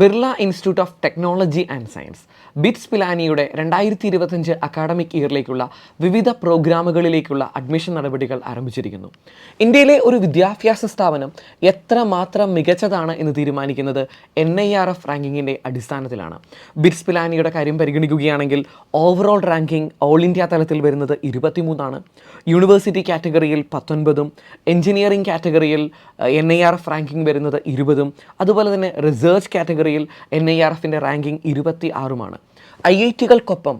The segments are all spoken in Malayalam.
Birla Institute of Technology and Science BITS പിലാനിയുടെ 2025 അക്കാഡമിക് ഇയറിലേക്കുള്ള വിവിധ പ്രോഗ്രാമുകളിലേക്കുള്ള അഡ്മിഷൻ നടപടികൾ ആരംഭിച്ചിരിക്കുന്നു. ഇന്ത്യയിലെ ഒരു വിദ്യാഭ്യാസ സ്ഥാപനം എത്രമാത്രം മികച്ചതാണ് എന്ന് തീരുമാനിക്കുന്നത് NIRF റാങ്കിങ്ങിൻ്റെ അടിസ്ഥാനത്തിലാണ്. ബിറ്റ്സ് പിലാനിയുടെ കാര്യം പരിഗണിക്കുകയാണെങ്കിൽ ഓവറോൾ റാങ്കിങ് ഓൾ ഇന്ത്യ തലത്തിൽ വരുന്നത് 23ആണ്. യൂണിവേഴ്സിറ്റി കാറ്റഗറിയിൽ 19ഉം എഞ്ചിനീയറിംഗ് കാറ്റഗറിയിൽ NIRF റാങ്കിങ് വരുന്നത് 20ഉം അതുപോലെ തന്നെ റിസർച്ച് കാറ്റഗറിയിൽ NIRFിൻ്റെ റാങ്കിങ് 26ഉമാണ്. IITകൾക്കൊപ്പം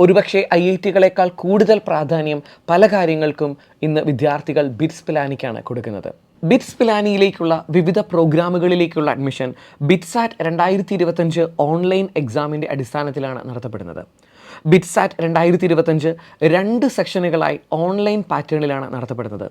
ഒരുപക്ഷെ IITകളെക്കാൾ കൂടുതൽ പ്രാധാന്യം പല കാര്യങ്ങൾക്കും ഇന്ന് വിദ്യാർത്ഥികൾ ബിറ്റ്സ് പിലാനിക്കാണ് കൊടുക്കുന്നത്. ബിറ്റ്സ് പിലാനിയിലേക്കുള്ള വിവിധ പ്രോഗ്രാമുകളിലേക്കുള്ള അഡ്മിഷൻ ബിറ്റ്സാറ്റ് 2025 ഓൺലൈൻ എക്സാമിൻ്റെ അടിസ്ഥാനത്തിലാണ് നടത്തപ്പെടുന്നത്. ബിറ്റ്സാറ്റ് 2025 2 സെഷനുകളായി ഓൺലൈൻ പാറ്റേണിലാണ് നടത്തപ്പെടുന്നത്.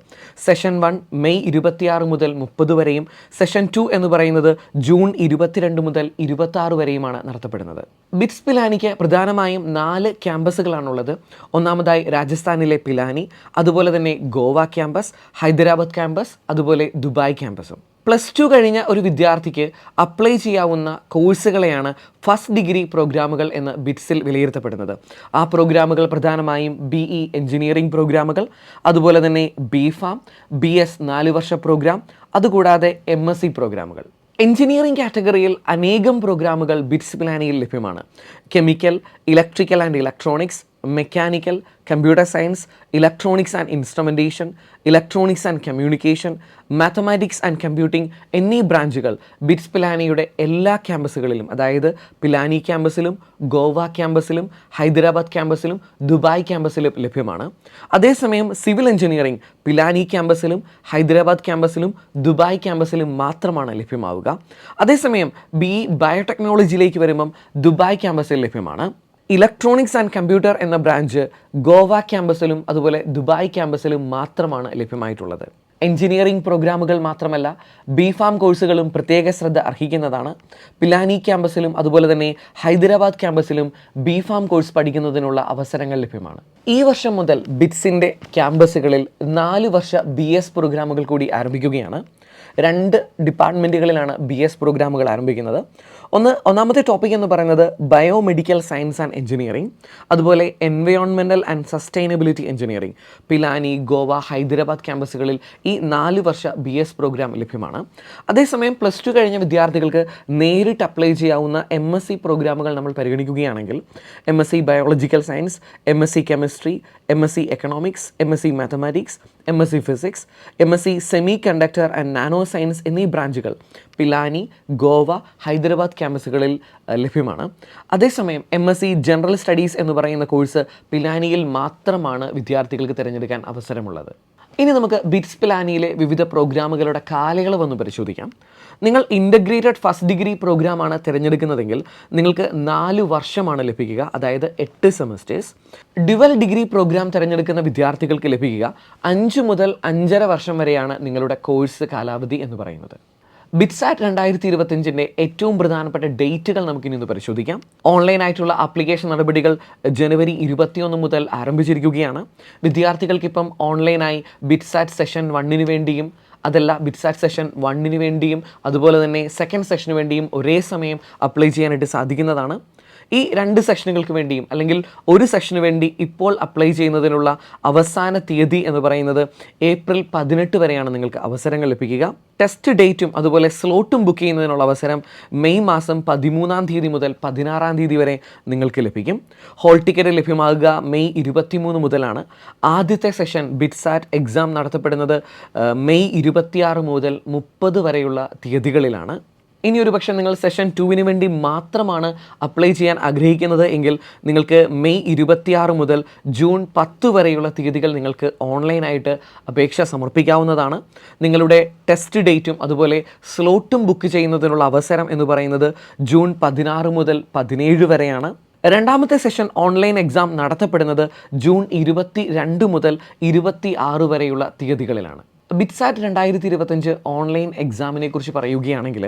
സെഷൻ 1 മെയ് 26 മുതൽ 30 വരെയും സെഷൻ 2 എന്ന് പറയുന്നത് ജൂൺ 22 മുതൽ 26 വരെയുമാണ് നടത്തപ്പെടുന്നത്. ബിറ്റ്സ് പിലാനിക്ക് പ്രധാനമായും 4 ക്യാമ്പസുകളാണുള്ളത്. ഒന്നാമതായി രാജസ്ഥാനിലെ പിലാനി, അതുപോലെ തന്നെ ഗോവ ക്യാമ്പസ്, ഹൈദരാബാദ് ക്യാമ്പസ്, അതുപോലെ ദുബായ് ക്യാമ്പസും. +2 കഴിഞ്ഞ ഒരു വിദ്യാർത്ഥിക്ക് അപ്ലൈ ചെയ്യാവുന്ന കോഴ്സുകളെയാണ് ഫസ്റ്റ് ഡിഗ്രി പ്രോഗ്രാമുകൾ എന്ന് ബിറ്റ്സിൽ വിലയിരുത്തപ്പെടുന്നത്. ആ പ്രോഗ്രാമുകൾ പ്രധാനമായും BE എഞ്ചിനീയറിംഗ് പ്രോഗ്രാമുകൾ, അതുപോലെ തന്നെ BPharm, BS 4 വർഷ പ്രോഗ്രാം, അതുകൂടാതെ MSc പ്രോഗ്രാമുകൾ. എഞ്ചിനീയറിംഗ് കാറ്റഗറിയിൽ അനേകം പ്രോഗ്രാമുകൾ ബിറ്റ്സ് പിലാനിയിൽ ലഭ്യമാണ്. Chemical, electrical and electronics, mechanical, computer science, electronics and instrumentation, electronics and communication, mathematics and computing എന്നീ ബ്രാഞ്ചുകൾ ബിറ്റ്സ് പിലാനിയുടെ എല്ലാ ക്യാമ്പസുകളിലും, അതായത് പിലാനി ക്യാമ്പസിലും ഗോവ ക്യാമ്പസിലും ഹൈദരാബാദ് ക്യാമ്പസിലും ദുബായ് ക്യാമ്പസിലും ലഭ്യമാണ്. അതേസമയം സിവിൽ എഞ്ചിനീയറിംഗ് പിലാനി ക്യാമ്പസിലും ഹൈദരാബാദ് ക്യാമ്പസിലും ദുബായ് ക്യാമ്പസിലും മാത്രമാണ് ലഭ്യമാവുക. അതേസമയം BE ബയോടെക്നോളജിയിലേക്ക് വരുമ്പം ദുബായ് ക്യാമ്പസിൽ ലഭ്യമാണ്. ഇലക്ട്രോണിക്സ് ആൻഡ് കമ്പ്യൂട്ടർ എന്ന ബ്രാഞ്ച് ഗോവ ക്യാമ്പസിലും അതുപോലെ ദുബായ് ക്യാമ്പസിലും മാത്രമാണ് ലഭ്യമായിട്ടുള്ളത്. എഞ്ചിനീയറിംഗ് പ്രോഗ്രാമുകൾ മാത്രമല്ല BPharm കോഴ്സുകളും പ്രത്യേക ശ്രദ്ധ അർഹിക്കുന്നതാണ്. പിലാനി ക്യാമ്പസിലും അതുപോലെ തന്നെ ഹൈദരാബാദ് ക്യാമ്പസിലും BPharm കോഴ്സ് പഠിക്കുന്നതിനുള്ള അവസരങ്ങൾ ലഭ്യമാണ്. ഈ വർഷം മുതൽ ബിറ്റ്സിൻ്റെ ക്യാമ്പസുകളിൽ 4 വർഷ BS പ്രോഗ്രാമുകൾ കൂടി ആരംഭിക്കുകയാണ്. 2 ഡിപ്പാർട്ട്മെൻറ്റുകളിലാണ് BS പ്രോഗ്രാമുകൾ ആരംഭിക്കുന്നത്. ഒന്നാമത്തെ ടോപ്പിക് എന്ന് പറയുന്നത് ബയോമെഡിക്കൽ സയൻസ് ആൻഡ് എഞ്ചിനീയറിംഗ്, അതുപോലെ environmental and sustainability engineering. Pilani, Goa, Hyderabad ക്യാമ്പസുകളിൽ ഈ 4 വർഷ BS പ്രോഗ്രാം ലഭ്യമാണ്. അതേസമയം +2 കഴിഞ്ഞ വിദ്യാർത്ഥികൾക്ക് നേരിട്ട് അപ്ലൈ ചെയ്യാവുന്ന MSc പ്രോഗ്രാമുകൾ നമ്മൾ പരിഗണിക്കുകയാണെങ്കിൽ MSc biological science, MSc chemistry, MSc economics, MSc mathematics, MSc physics, MSc semi conductor and nano science എന്നീ ബ്രാഞ്ചുകൾ പിലാനി, ഗോവ, ഹൈദരാബാദ് ക്യാമ്പസുകളിൽ ലഭ്യമാണ്. അതേസമയം MSc ജനറൽ സ്റ്റഡീസ് എന്ന് പറയുന്ന കോഴ്സ് പിലാനിയിൽ മാത്രമാണ് വിദ്യാർത്ഥികൾക്ക് തിരഞ്ഞെടുക്കാൻ അവസരമുള്ളത്. ഇനി നമുക്ക് ബിറ്റ്സ് പിലാനിയിലെ വിവിധ പ്രോഗ്രാമുകളുടെ കാലയളവ് ഒന്ന് പരിശോധിക്കാം. നിങ്ങൾ ഇൻ്റഗ്രേറ്റഡ് ഫസ്റ്റ് ഡിഗ്രി പ്രോഗ്രാമാണ് തിരഞ്ഞെടുക്കുന്നതെങ്കിൽ നിങ്ങൾക്ക് 4 വർഷമാണ് ലഭിക്കുക, അതായത് 8 സെമസ്റ്റേഴ്സ്. ഡ്യുവൽ ഡിഗ്രി പ്രോഗ്രാം തിരഞ്ഞെടുക്കുന്ന വിദ്യാർത്ഥികൾക്ക് ലഭിക്കുക 5 മുതൽ 5.5 വർഷം വരെയാണ് നിങ്ങളുടെ കോഴ്സ് കാലാവധി എന്ന് പറയുന്നത്. ബിറ്റ്സാറ്റ് 2025 ഏറ്റവും പ്രധാനപ്പെട്ട ഡേറ്റുകൾ നമുക്കിനി ഒന്ന് പരിശോധിക്കാം. ഓൺലൈനായിട്ടുള്ള ആപ്ലിക്കേഷൻ നടപടികൾ ജനുവരി 21 മുതൽ ആരംഭിച്ചിരിക്കുകയാണ്. വിദ്യാർത്ഥികൾക്കിപ്പം ഓൺലൈനായി ബിറ്റ്സാറ്റ് സെഷൻ 1 വേണ്ടിയും ബിറ്റ്സാറ്റ് സെഷൻ 1 വേണ്ടിയും അതുപോലെ തന്നെ സെക്കൻഡ് സെഷന് വേണ്ടിയും ഒരേ സമയം അപ്ലൈ ചെയ്യാനായിട്ട് സാധിക്കുന്നതാണ്. ഈ 2 സെഷനുകൾക്ക് വേണ്ടിയും അല്ലെങ്കിൽ ഒരു സെഷന് വേണ്ടി ഇപ്പോൾ അപ്ലൈ ചെയ്യുന്നതിനുള്ള അവസാന തീയതി എന്ന് പറയുന്നത് ഏപ്രിൽ 18 വരെയാണ് നിങ്ങൾക്ക് അവസരങ്ങൾ ലഭിക്കുക. ടെസ്റ്റ് ഡേറ്റും അതുപോലെ സ്ലോട്ടും ബുക്ക് ചെയ്യുന്നതിനുള്ള അവസരം മെയ് മാസം 13-ാം തീയതി മുതൽ 16-ാം തീയതി വരെ നിങ്ങൾക്ക് ലഭിക്കും. ഹോൾ ടിക്കറ്റ് ലഭ്യമാകുക മെയ് 23 മുതലാണ്. ആദ്യത്തെ സെഷൻ ബിറ്റ്സാറ്റ് എക്സാം നടത്തപ്പെടുന്നത് മെയ് 26 മുതൽ 30 വരെയുള്ള തീയതികളിലാണ്. ഇനി ഒരു പക്ഷേ നിങ്ങൾ സെഷൻ 2 വേണ്ടി മാത്രമാണ് അപ്ലൈ ചെയ്യാൻ ആഗ്രഹിക്കുന്നത് എങ്കിൽ നിങ്ങൾക്ക് മെയ് 26 മുതൽ ജൂൺ 10 വരെയുള്ള തീയതികൾ നിങ്ങൾക്ക് ഓൺലൈനായിട്ട് അപേക്ഷ സമർപ്പിക്കാവുന്നതാണ്. നിങ്ങളുടെ ടെസ്റ്റ് ഡേറ്റും അതുപോലെ സ്ലോട്ടും ബുക്ക് ചെയ്യുന്നതിനുള്ള അവസരം എന്ന് പറയുന്നത് ജൂൺ 16 മുതൽ 17 വരെയാണ്. രണ്ടാമത്തെ സെഷൻ ഓൺലൈൻ എക്സാം നടത്തപ്പെടുന്നത് ജൂൺ 22 മുതൽ 26 വരെയുള്ള തീയതികളിലാണ്. ബിറ്റ്സാറ്റ് 2025 ഓൺലൈൻ എക്സാമിനെ കുറിച്ച് പറയുകയാണെങ്കിൽ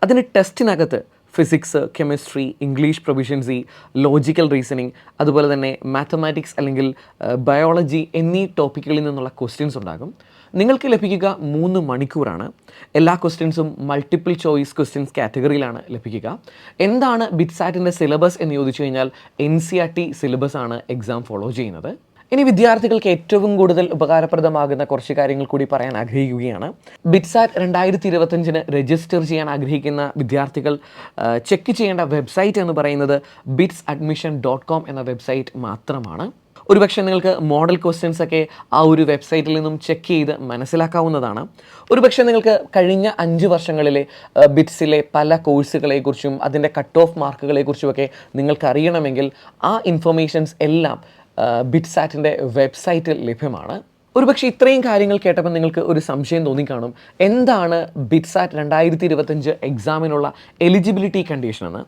അതിന് ടെസ്റ്റിനകത്ത് physics, chemistry, English proficiency, logical reasoning, അതുപോലെ തന്നെ മാത്തമാറ്റിക്സ് അല്ലെങ്കിൽ ബയോളജി എന്നീ ടോപ്പിക്കുകളിൽ നിന്നുള്ള ക്വസ്റ്റ്യൻസ് ഉണ്ടാകും. നിങ്ങൾക്ക് ലഭിക്കുക 3 മണിക്കൂറാണ്. എല്ലാ ക്വസ്റ്റ്യൻസും മൾട്ടിപ്പിൾ ചോയ്സ് ക്വസ്റ്റ്യൻസ് കാറ്റഗറിയിലാണ് ലഭിക്കുക. എന്താണ് ബിറ്റ്സാറ്റിൻ്റെ സിലബസ് എന്ന് ചോദിച്ചു കഴിഞ്ഞാൽ NCERT സിലബസ് ആണ് എക്സാം ഫോളോ ചെയ്യുന്നത്. ഇനി വിദ്യാർത്ഥികൾക്ക് ഏറ്റവും കൂടുതൽ ഉപകാരപ്രദമാകുന്ന കുറച്ച് കാര്യങ്ങൾ കൂടി പറയാൻ ആഗ്രഹിക്കുകയാണ്. ബിറ്റ്സാറ്റ് 2025 രജിസ്റ്റർ ചെയ്യാൻ ആഗ്രഹിക്കുന്ന വിദ്യാർത്ഥികൾ ചെക്ക് ചെയ്യേണ്ട വെബ്സൈറ്റ് എന്ന് പറയുന്നത് bitsadmission.com എന്ന വെബ്സൈറ്റ് മാത്രമാണ്. ഒരുപക്ഷെ നിങ്ങൾക്ക് മോഡൽ ക്വസ്റ്റ്യൻസ് ഒക്കെ ആ ഒരു വെബ്സൈറ്റിൽ നിന്നും ചെക്ക് ചെയ്ത് മനസ്സിലാക്കാവുന്നതാണ്. ഒരുപക്ഷെ നിങ്ങൾക്ക് കഴിഞ്ഞ 5 വർഷങ്ങളിലെ ബിറ്റ്സിലെ പല കോഴ്സുകളെക്കുറിച്ചും അതിൻ്റെ കട്ട് ഓഫ് മാർക്കുകളെക്കുറിച്ചുമൊക്കെ നിങ്ങൾക്ക് അറിയണമെങ്കിൽ ആ ഇൻഫർമേഷൻസ് എല്ലാം ബിറ്റ്സാറ്റിൻ്റെ വെബ്സൈറ്റിൽ ലഭ്യമാണ്. ഒരുപക്ഷെ ഇത്രയും കാര്യങ്ങൾ കേട്ടപ്പോൾ നിങ്ങൾക്ക് ഒരു സംശയം തോന്നിക്കാണും, എന്താണ് ബിറ്റ്സാറ്റ് 2025 എക്സാമിനുള്ള എലിജിബിലിറ്റി കണ്ടീഷൻ എന്ന്.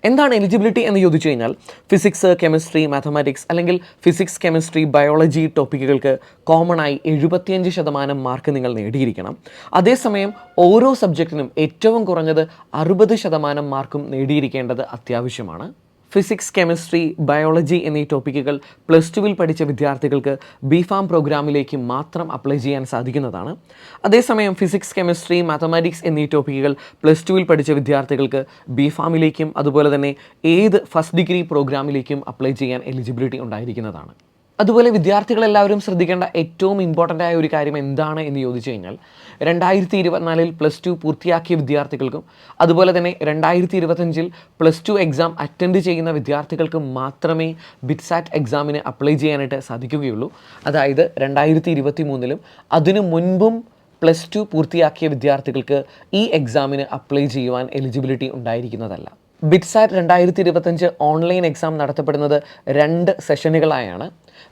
എന്താണ് എലിജിബിലിറ്റി എന്ന് ചോദിച്ചു കഴിഞ്ഞാൽ ഫിസിക്സ്, കെമിസ്ട്രി, മാത്തമാറ്റിക്സ് അല്ലെങ്കിൽ ഫിസിക്സ്, കെമിസ്ട്രി, ബയോളജി ടോപ്പിക്കുകൾക്ക് കോമൺ ആയി 75% മാർക്ക് നിങ്ങൾ നേടിയിരിക്കണം. അതേസമയം ഓരോ സബ്ജക്റ്റിനും ഏറ്റവും കുറഞ്ഞത് 60% മാർക്കും നേടിയിരിക്കേണ്ടത് അത്യാവശ്യമാണ്. ഫിസിക്സ്, കെമിസ്ട്രി, ബയോളജി എന്നീ ടോപ്പിക്കുകൾ +2 പഠിച്ച വിദ്യാർത്ഥികൾക്ക് BPharm പ്രോഗ്രാമിലേക്ക് മാത്രം അപ്ലൈ ചെയ്യാൻ സാധിക്കുന്നതാണ്. അതേസമയം ഫിസിക്സ്, കെമിസ്ട്രി, മാത്തമാറ്റിക്സ് എന്നീ ടോപ്പിക്കുകൾ +2 പഠിച്ച വിദ്യാർത്ഥികൾക്ക് BPharmലേക്കും അതുപോലെ തന്നെ ഏത് ഫസ്റ്റ് ഡിഗ്രി പ്രോഗ്രാമിലേക്കും അപ്ലൈ ചെയ്യാൻ എലിജിബിലിറ്റി ഉണ്ടായിരിക്കുന്നതാണ്. അതുപോലെ വിദ്യാർത്ഥികളെല്ലാവരും ശ്രദ്ധിക്കേണ്ട ഏറ്റവും ഇമ്പോർട്ടൻ്റ് ആയ ഒരു കാര്യം എന്താണ് എന്ന് ചോദിച്ചു കഴിഞ്ഞാൽ 2024 +2 പൂർത്തിയാക്കിയ വിദ്യാർത്ഥികൾക്കും അതുപോലെ തന്നെ 2025 +2 എക്സാം അറ്റൻഡ് ചെയ്യുന്ന വിദ്യാർത്ഥികൾക്കും മാത്രമേ ബിറ്റ്സാറ്റ് എക്സാമിന് അപ്ലൈ ചെയ്യാനായിട്ട് സാധിക്കുകയുള്ളൂ. അതായത് 2023 അതിനു മുൻപും +2 പൂർത്തിയാക്കിയ വിദ്യാർത്ഥികൾക്ക് ഈ എക്സാമിന് അപ്ലൈ ചെയ്യുവാൻ എലിജിബിലിറ്റി ഉണ്ടായിരിക്കുന്നതല്ല. ബിറ്റ്സാറ്റ് 2025 ഓൺലൈൻ എക്സാം നടത്തപ്പെടുന്നത് 2 സെഷനുകളായാണ്.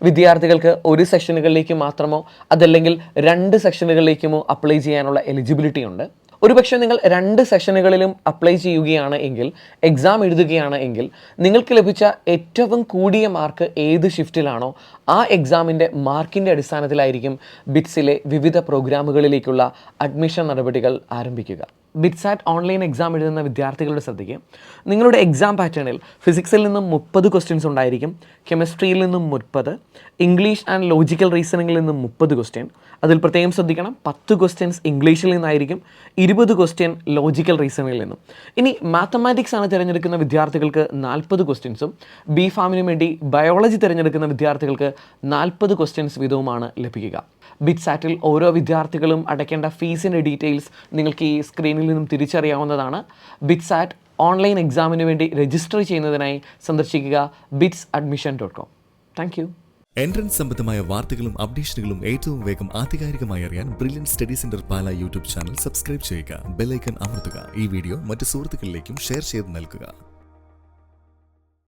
വിദ്യാർത്ഥികൾക്ക് 1 സെഷനുകളിലേക്ക് മാത്രമോ അതല്ലെങ്കിൽ 2 സെഷനുകളിലേക്കുമോ അപ്ലൈ ചെയ്യാനുള്ള എലിജിബിലിറ്റി ഉണ്ട്. ഒരുപക്ഷെ നിങ്ങൾ 2 സെഷനുകളിലും അപ്ലൈ ചെയ്യുകയാണ് എങ്കിൽ, എക്സാം എഴുതുകയാണ് എങ്കിൽ നിങ്ങൾക്ക് ലഭിച്ച ഏറ്റവും കൂടിയ മാർക്ക് ഏത് ഷിഫ്റ്റിലാണോ ആ എക്സാമിൻ്റെ മാർക്കിൻ്റെ അടിസ്ഥാനത്തിലായിരിക്കും ബിറ്റ്സിലെ വിവിധ പ്രോഗ്രാമുകളിലേക്കുള്ള അഡ്മിഷൻ നടപടികൾ ആരംഭിക്കുക. ബിറ്റ്സാറ്റ് ഓൺലൈൻ എക്സാം എഴുതുന്ന വിദ്യാർത്ഥികളുടെ ശ്രദ്ധയ്ക്ക് നിങ്ങളുടെ എക്സാം പാറ്റേണിൽ ഫിസിക്സിൽ നിന്നും 30 ക്വസ്റ്റ്യൻസ് ഉണ്ടായിരിക്കും, കെമിസ്ട്രിയിൽ നിന്നും 30, ഇംഗ്ലീഷ് ആൻഡ് ലോജിക്കൽ റീസണിങ്ങിൽ നിന്നും 30 ക്വസ്റ്റ്യൻ. അതിൽ പ്രത്യേകം ശ്രദ്ധിക്കണം, 10 ക്വസ്റ്റ്യൻസ് ഇംഗ്ലീഷിൽ നിന്നായിരിക്കും, 20 ക്വസ്റ്റ്യൻ ലോജിക്കൽ റീസണിങ്ങിൽ നിന്നും. ഇനി മാത്തമാറ്റിക്സ് ആണ് തിരഞ്ഞെടുക്കുന്ന വിദ്യാർത്ഥികൾക്ക് 40 ക്വസ്റ്റ്യൻസും BPharmന് വേണ്ടി ബയോളജി തിരഞ്ഞെടുക്കുന്ന വിദ്യാർത്ഥികൾക്ക് 40 ക്വസ്റ്റ്യൻസ് വീതവുമാണ് ലഭിക്കുക. ബിറ്റ്സാറ്റിൽ ഓരോ വിദ്യാർത്ഥികളും അടയ്ക്കേണ്ട ഫീസിൻ്റെ ഡീറ്റെയിൽസ് നിങ്ങൾക്ക് ഈ സ്ക്രീനിൽ നിന്നും തിരിച്ചറിയാവുന്നതാണ്. ബിറ്റ്സാറ്റ് ഓൺലൈൻ എക്സാമിന് വേണ്ടി രജിസ്റ്റർ ചെയ്യുന്നതിനായി സന്ദർശിക്കുക bitsadmission.com. Thank you. എൻട്രൻസ് സംബന്ധമായ വാർത്തകളും അപ്ഡേഷനുകളും ഏറ്റവും വേഗം ആധികാരികമായി അറിയാൻ ബ്രില്യൻറ്റ് സ്റ്റഡി സെന്റർ പാല യൂട്യൂബ് ചാനൽ സബ്സ്ക്രൈബ് ചെയ്യുക. ബെൽ ഐക്കൺ അമർത്തുക. ഈ വീഡിയോ മറ്റ് സുഹൃത്തുക്കളിലേക്കും ഷെയർ ചെയ്ത് നൽകുക.